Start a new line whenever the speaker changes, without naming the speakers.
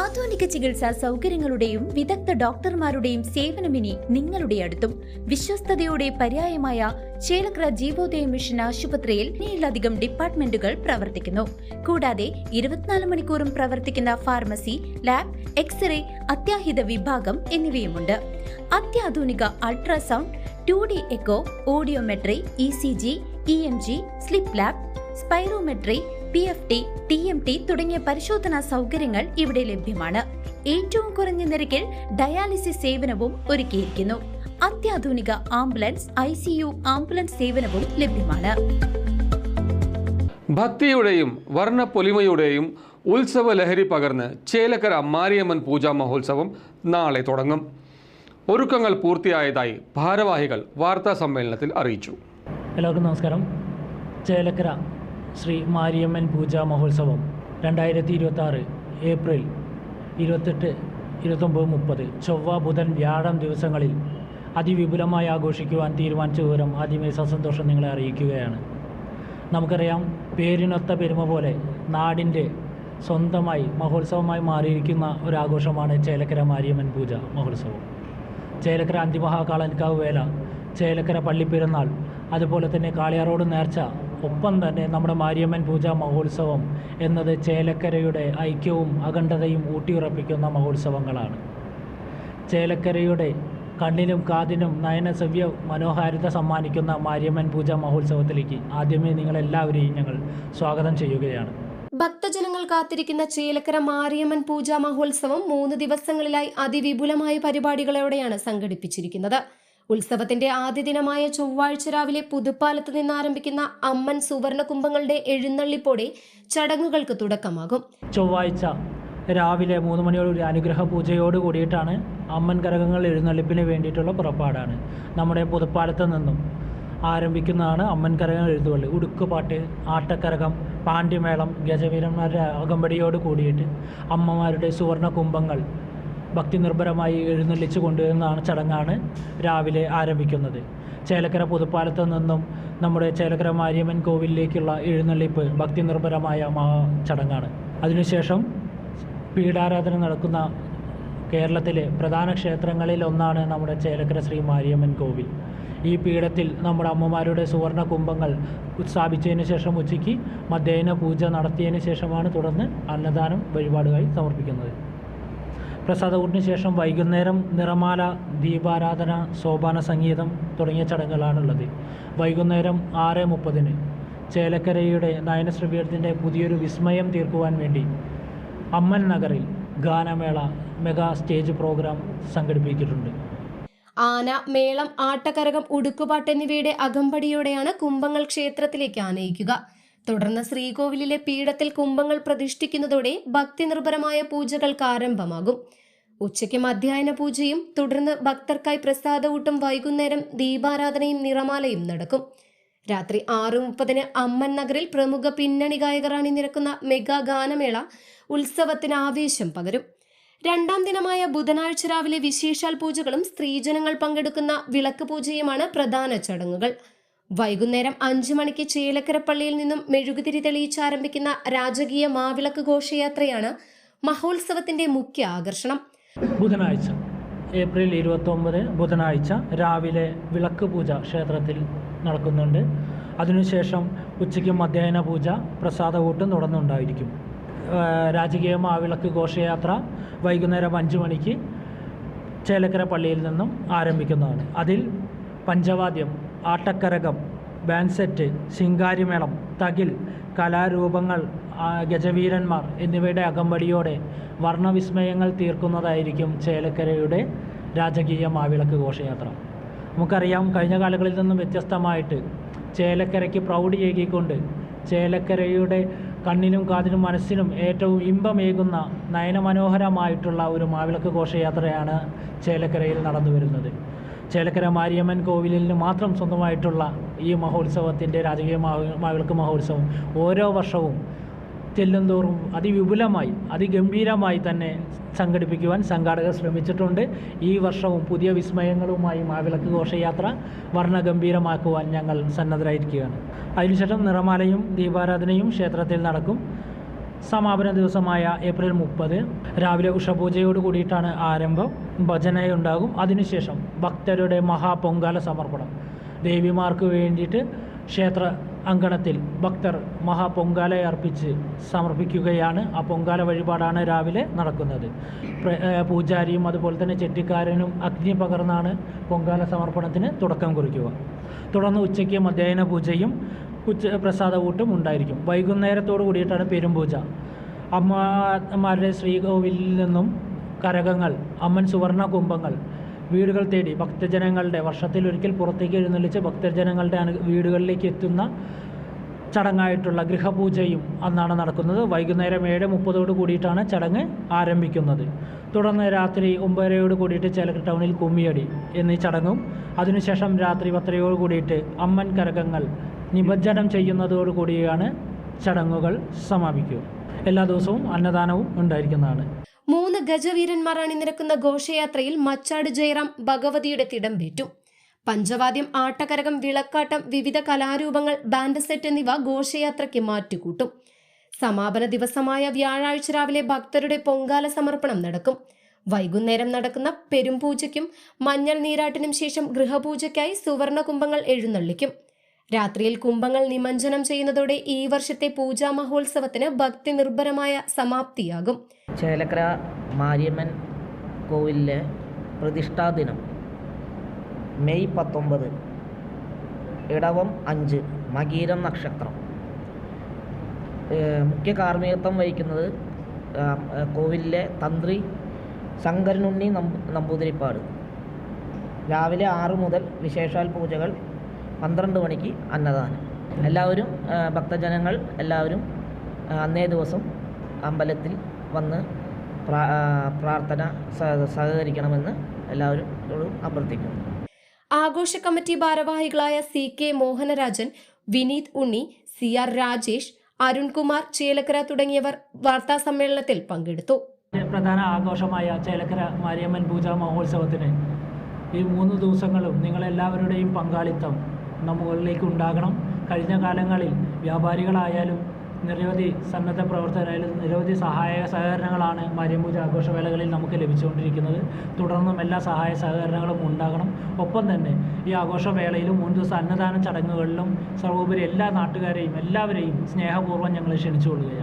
ആധുനിക ചികിത്സാ സൗകര്യങ്ങളുടെയും വിദഗ്ധ ഡോക്ടർമാരുടെയും സേവനമിനി നിങ്ങളുടെ അടുത്തും. വിശ്വസ്തതയുടെ പര്യായമായ ചേലക്കര ജീവോദയ മിഷൻ ആശുപത്രിയിൽ 7ലധികം ഡിപ്പാർട്ട്മെന്റുകൾ പ്രവർത്തിക്കുന്നു. കൂടാതെ 24 മണിക്കൂറും പ്രവർത്തിക്കുന്ന ഫാർമസി, ലാബ്, എക്സ്റേ, അത്യാഹിത വിഭാഗം എന്നിവയുമുണ്ട്. അത്യാധുനിക ultrasound, 2D echo, audiometry, ECG, EMG, sleep lab, spirometry, PFT, TMT തുടങ്ങിയ പരിശോധനാ സൗകര്യങ്ങൾ ഇവിടെ ലഭ്യമാണ്. ഏറ്റവും കുറഞ്ഞ നിരക്കിൽ ഡയാലിസിസ് സേവനവും ഒരുക്കിയിരിക്കുന്നു. അത്യാധുനിക ആംബുലൻസ്, ICU ആംബുലൻസ് സേവനവും ലഭ്യമാണ്.
ഭക്തിയുടെയും വർണ്ണപ്പൊലിമയുടെയും ഉത്സവ ലഹരി പകർന്ന് ചേലക്കര മാരിയമ്മൻ പൂജാ മഹോത്സവം നാളെ തുടങ്ങും. ഒരുക്കങ്ങൾ പൂർത്തിയായതായി ഭാരവാഹികൾ വാർത്താ സമ്മേളനത്തിൽ അറിയിച്ചു.
എല്ലാവർക്കും നമസ്കാരം. ചേലക്കര ശ്രീ മാരിയമ്മൻ പൂജാ മഹോത്സവം 2026 ഏപ്രിൽ 28, 29, 30 ചൊവ്വ, ബുധൻ, വ്യാഴം ദിവസങ്ങളിൽ അതിവിപുലമായി ആഘോഷിക്കുവാൻ തീരുമാനിച്ച വിവരം ആദ്യമേ സസന്തോഷം നിങ്ങളെ അറിയിക്കുകയാണ്. നമുക്കറിയാം, പേരിനൊത്ത പെരുമ പോലെ നാടിൻ്റെ സ്വന്തമായി മഹോത്സവമായി മാറിയിരിക്കുന്ന ഒരാഘോഷമാണ് ചേലക്കര മാരിയമ്മൻ പൂജ മഹോത്സവം. ചേലക്കര അന്തിമഹാകാളൻകാവ് വേല, ചേലക്കര പള്ളിപ്പെരുന്നാൾ, അതുപോലെ തന്നെ കാളിയാറോട് നേർച്ച, ഒപ്പം തന്നെ നമ്മുടെ മാരിയമ്മൻ പൂജാ മഹോത്സവം എന്നത് ചേലക്കരയുടെ ഐക്യവും അഖണ്ഡതയും ഊട്ടിയുറപ്പിക്കുന്ന മഹോത്സവങ്ങളാണ്. ചേലക്കരയുടെ കണ്ണിനും കാതിനും നയനസവ്യ മനോഹാരിത സമ്മാനിക്കുന്ന മാരിയമ്മൻ പൂജാ മഹോത്സവത്തിലേക്ക് ആദ്യമേ നിങ്ങളെല്ലാവരെയും ഞങ്ങൾ സ്വാഗതം ചെയ്യുകയാണ്.
ഭക്തജനങ്ങൾ കാത്തിരിക്കുന്ന ചേലക്കര മാരിയമ്മൻ പൂജാ മഹോത്സവം 3 ദിവസങ്ങളിലായി അതിവിപുലമായ പരിപാടികളോടെയാണ് സംഘടിപ്പിച്ചിരിക്കുന്നത്. ഉത്സവത്തിന്റെ ആദ്യ ദിനമായ ചൊവ്വാഴ്ച രാവിലെ പുതുപ്പാലത്ത് നിന്ന് ആരംഭിക്കുന്ന അമ്മൻ സുവർണ കുംഭങ്ങളുടെ എഴുന്നള്ളിപ്പോടെ ചടങ്ങുകൾക്ക് തുടക്കമാകും.
ചൊവ്വാഴ്ച രാവിലെ 3 മണിയോടുകൂടി അനുഗ്രഹ പൂജയോട് കൂടിയിട്ടാണ് അമ്മൻ കരകങ്ങൾ എഴുന്നള്ളിപ്പിന് വേണ്ടിയിട്ടുള്ള പുറപ്പാടാണ്. നമ്മുടെ പുതുപ്പാലത്ത് നിന്നും ആരംഭിക്കുന്നതാണ് അമ്മൻ കരകങ്ങൾ എഴുന്നള്ളി. ഉടുക്കുപാട്ട്, ആട്ടക്കരകം, പാണ്ഡ്യമേളം, ഗജവീരന്മാരുടെ അകമ്പടിയോട് കൂടിയിട്ട് അമ്മമാരുടെ സുവർണ കുംഭങ്ങൾ ഭക്തി നിർഭരമായി എഴുന്നള്ളിച്ച് കൊണ്ടുവരുന്നതാണ് ചടങ്ങാണ് രാവിലെ ആരംഭിക്കുന്നത്. ചേലക്കര പുതുപ്പാലത്ത് നിന്നും നമ്മുടെ ചേലക്കര മാരിയമ്മൻ കോവിലിലേക്കുള്ള എഴുന്നള്ളിപ്പ് ഭക്തി നിർഭരമായ ചടങ്ങാണ്. അതിനുശേഷം പീഠാരാധന നടക്കുന്ന കേരളത്തിലെ പ്രധാന ക്ഷേത്രങ്ങളിൽ ഒന്നാണ് നമ്മുടെ ചേലക്കര ശ്രീ മാരിയമ്മൻ കോവിൽ. ഈ പീഠത്തിൽ നമ്മുടെ അമ്മമാരുടെ സുവർണ കുംഭങ്ങൾ സ്ഥാപിച്ചതിന് ശേഷം ഉച്ചയ്ക്ക് മധ്യാഹ്ന പൂജ നടത്തിയതിന് ശേഷമാണ് തുടർന്ന് അന്നദാനം വഴിപാടുമായി സമർപ്പിക്കുന്നത്. പ്രസാദകൂട്ടിന് ശേഷം വൈകുന്നേരം നിറമാല, ദീപാരാധന, സോപാന സംഗീതം തുടങ്ങിയ ചടങ്ങുകളാണുള്ളത്. വൈകുന്നേരം 6:30 ചേലക്കരയുടെ നയനശ്രവ്യത്തിൻ്റെ പുതിയൊരു വിസ്മയം തീർക്കുവാൻ വേണ്ടി അമ്മൻ നഗറിൽ ഗാനമേള മെഗാ സ്റ്റേജ് പ്രോഗ്രാം സംഘടിപ്പിച്ചിട്ടുണ്ട്.
ആന, മേളം, ആട്ടക്കരകം, ഉടുക്കുപാട്ട് എന്നിവയുടെ അകമ്പടിയോടെയാണ് കുംഭങ്ങൾ ക്ഷേത്രത്തിലേക്ക് ആനയിക്കുക. തുടർന്ന് ശ്രീകോവിലിലെ പീഠത്തിൽ കുംഭങ്ങൾ പ്രതിഷ്ഠിക്കുന്നതോടെ ഭക്തി നിർഭരമായ പൂജകൾക്ക് ആരംഭമാകും. ഉച്ചയ്ക്ക് മധ്യാഹ്ന പൂജയും തുടർന്ന് ഭക്തർക്കായി പ്രസാദകൂട്ടും, വൈകുന്നേരം ദീപാരാധനയും നിറമാലയും നടക്കും. രാത്രി 6:30 അമ്മൻ നഗറിൽ പ്രമുഖ പിന്നണി ഗായകർ അണിനിരക്കുന്ന മെഗാ ഗാനമേള ഉത്സവത്തിന് ആവേശം പകരും. 2ാം ദിനമായ ബുധനാഴ്ച രാവിലെ വിശേഷാൽ പൂജകളും സ്ത്രീജനങ്ങൾ പങ്കെടുക്കുന്ന വിളക്ക് പൂജയുമാണ് പ്രധാന ചടങ്ങുകൾ. വൈകുന്നേരം 5 മണിക്ക് ചേലക്കര പള്ളിയിൽ നിന്നും മെഴുകുതിരി തെളിയിച്ചാരംഭിക്കുന്ന രാജകീയ മാവിളക്ക് ഘോഷയാത്രയാണ് മഹോത്സവത്തിന്റെ മുഖ്യ ആകർഷണം.
ബുധനാഴ്ച ഏപ്രിൽ 29 ബുധനാഴ്ച രാവിലെ വിളക്ക് പൂജ ക്ഷേത്രത്തിൽ നടക്കുന്നുണ്ട്. അതിനുശേഷം ഉച്ചയ്ക്ക് മധ്യാഹ്ന പൂജ, പ്രസാദകൂട്ടും തുടർന്നുണ്ടായിരിക്കും. രാജകീയ മാവിളക്ക് ഘോഷയാത്ര വൈകുന്നേരം 5 മണിക്ക് ചേലക്കര പള്ളിയിൽ നിന്നും ആരംഭിക്കുന്നതാണ്. അതിൽ പഞ്ചവാദ്യം, ആട്ടക്കരകം, ബാൻഡ് സെറ്റ്, ശിങ്കാരിമേളം, തകിൽ, കലാരൂപങ്ങൾ, ഗജവീരന്മാർ എന്നിവയുടെ അകമ്പടിയോടെ വർണ്ണവിസ്മയങ്ങൾ തീർക്കുന്നതായിരിക്കും ചേലക്കരയുടെ രാജകീയ മാവിളക്ക് ഘോഷയാത്ര. നമുക്കറിയാം, കഴിഞ്ഞ കാലങ്ങളിൽ നിന്നും വ്യത്യസ്തമായിട്ട് ചേലക്കരയ്ക്ക് പ്രൗഢിയേകിക്കൊണ്ട് ചേലക്കരയുടെ കണ്ണിനും കാതിനും മനസ്സിനും ഏറ്റവും ഇമ്പമേകുന്ന നയനമനോഹരമായിട്ടുള്ള ഒരു മാവിളക്ക് ഘോഷയാത്രയാണ് ചേലക്കരയിൽ നടന്നു വരുന്നത്. ചേലക്കര മാരിയമ്മൻ കോവിലിന് മാത്രം സ്വന്തമായിട്ടുള്ള ഈ മഹോത്സവത്തിൻ്റെ രാജകീയ മാവിളക്ക് മഹോത്സവം ഓരോ വർഷവും ചെല്ലുന്തോറും അതിവിപുലമായി അതിഗംഭീരമായി തന്നെ സംഘടിപ്പിക്കുവാൻ സംഘാടകർ ശ്രമിച്ചിട്ടുണ്ട്. ഈ വർഷവും പുതിയ വിസ്മയങ്ങളുമായി മാവിളക്ക് ഘോഷയാത്ര വർണ്ണഗംഭീരമാക്കുവാൻ ഞങ്ങൾ സന്നദ്ധരായിരിക്കുകയാണ്. അതിനുശേഷം നിറമാലയും ദീപാരാധനയും ക്ഷേത്രത്തിൽ നടക്കും. സമാപന ദിവസമായ ഏപ്രിൽ 30 രാവിലെ ഉഷപൂജയോട് കൂടിയിട്ടാണ് ആരംഭം. ഭജനയുണ്ടാകും. അതിനുശേഷം ഭക്തരുടെ മഹാപൊങ്കാല സമർപ്പണം. ദേവിമാർക്ക് വേണ്ടിയിട്ട് ക്ഷേത്ര അങ്കണത്തിൽ ഭക്തർ മഹാപൊങ്കാല അർപ്പിച്ച് സമർപ്പിക്കുകയാണ്. ആ പൊങ്കാല വഴിപാടാണ് രാവിലെ നടക്കുന്നത്. പൂജാരിയും അതുപോലെ തന്നെ ചെട്ടിക്കാരനും അഗ്നി പകർന്നാണ് പൊങ്കാല സമർപ്പണത്തിന് തുടക്കം കുറിക്കുക. തുടർന്ന് ഉച്ചയ്ക്ക് മധ്യാഹ്ന പൂജയും പ്രസാദ ഊട്ടും ഉണ്ടായിരിക്കും. വൈകുന്നേരത്തോടു കൂടിയിട്ടാണ് പെരുംപൂജ. അമ്മമാരുടെ ശ്രീകോവിലിൽ നിന്നും കരകങ്ങൾ, അമ്മൻ സുവർണ കുംഭങ്ങൾ വീടുകൾ തേടി ഭക്തജനങ്ങളുടെ വർഷത്തിലൊരിക്കൽ പുറത്തേക്ക് എഴുന്നള്ളിച്ച് ഭക്തജനങ്ങളുടെ വീടുകളിലേക്ക് എത്തുന്ന ചടങ്ങായിട്ടുള്ള ഗൃഹപൂജയും അന്നാണ് നടക്കുന്നത്. വൈകുന്നേരം 7:30 കൂടിയിട്ടാണ് ചടങ്ങ് ആരംഭിക്കുന്നത്. തുടർന്ന് രാത്രി 9:30 കൂടിയിട്ട് ചേലക്കര ടൗണിൽ കുമ്മിയടി എന്നീ ചടങ്ങും, അതിനുശേഷം രാത്രി 10:30 കൂടിയിട്ട് അമ്മൻ കരകങ്ങൾ നിമജ്ജനം ചെയ്യുന്നതോടുകൂടിയാണ് ചടങ്ങുകൾ സമാപിക്കുക. എല്ലാ ദിവസവും അന്നദാനവും ഉണ്ടായിരിക്കുന്നതാണ്.
3 ഗജവീരന്മാർ അണിനിരക്കുന്ന ഘോഷയാത്രയിൽ മച്ചാട് ജയറാം ഭഗവതിയുടെ തിടമ്പേറ്റും. പഞ്ചവാദ്യം, ആട്ടക്കരകം, വിളക്കാട്ടം, വിവിധ കലാരൂപങ്ങൾ, ബാൻഡ് സെറ്റ് എന്നിവ ഘോഷയാത്രയ്ക്ക് മാറ്റുകൂട്ടും. സമാപന ദിവസമായ വ്യാഴാഴ്ച രാവിലെ ഭക്തരുടെ പൊങ്കാല സമർപ്പണം നടക്കും. വൈകുന്നേരം നടക്കുന്ന പെരുംപൂജയ്ക്കും മഞ്ഞൾ നീരാട്ടിനും ശേഷം ഗൃഹപൂജയ്ക്കായി സുവർണ കുംഭങ്ങൾ എഴുന്നള്ളിക്കും. രാത്രിയിൽ കുംഭങ്ങൾ നിമജ്ജനം ചെയ്യുന്നതോടെ ഈ വർഷത്തെ പൂജാ മഹോത്സവത്തിന് ഭക്തി നിർഭരമായ സമാപ്തിയാകും.
ചേലക്കര മാരിയമ്മൻ കോവിലിലെ പ്രതിഷ്ഠാ ദിനം മെയ് 19, ഇടവം 5, മകീരം നക്ഷത്രം. മുഖ്യ കാർമ്മികത്വം വഹിക്കുന്നത് കോവിലിലെ തന്ത്രി ശങ്കരനുണ്ണി നമ്പൂതിരിപ്പാട്. രാവിലെ 6 മുതൽ വിശേഷാൽ പൂജകൾ, 12 മണിക്ക് അന്നദാനം. എല്ലാവരും ഭക്തജനങ്ങൾ എല്ലാവരും അന്നേ ദിവസം അമ്പലത്തിൽ വന്ന് പ്രാർത്ഥന സഹകരിക്കണമെന്ന് എല്ലാവരും അഭ്യർത്ഥിക്കുന്നു.
ആഘോഷ കമ്മിറ്റി ഭാരവാഹികളായ CK മോഹനരാജൻ, വിനീത് ഉണ്ണി, CR രാജേഷ്, അരുൺകുമാർ, ചേലക്കര തുടങ്ങിയവർ വാർത്താ സമ്മേളനത്തിൽ പങ്കെടുത്തു.
പ്രധാന ആഘോഷമായ ചേലക്കര മാരിയമ്മൻ പൂജാ മഹോത്സവത്തിന് ഈ 3 ദിവസങ്ങളും നിങ്ങളെല്ലാവരുടെയും പങ്കാളിത്തം നമ്മളിലേക്ക് ഉണ്ടാകണം. കഴിഞ്ഞ കാലങ്ങളിൽ വ്യാപാരികളായാലും നിരവധി സന്നദ്ധ പ്രവർത്തകരായാലും നിരവധി സഹായ സഹകരണങ്ങളാണ് മാരിയമ്പൂജ ആഘോഷവേളകളിൽ നമുക്ക് ലഭിച്ചുകൊണ്ടിരിക്കുന്നത്. തുടർന്നും എല്ലാ സഹായ സഹകരണങ്ങളും ഉണ്ടാകണം. ഒപ്പം തന്നെ ഈ ആഘോഷവേളയിലും 3 ദിവസം അന്നദാന ചടങ്ങുകളിലും സർവോപരി എല്ലാ നാട്ടുകാരെയും എല്ലാവരെയും സ്നേഹപൂർവ്വം ഞങ്ങൾ ക്ഷണിച്ചുകൊള്ളുകയാണ്.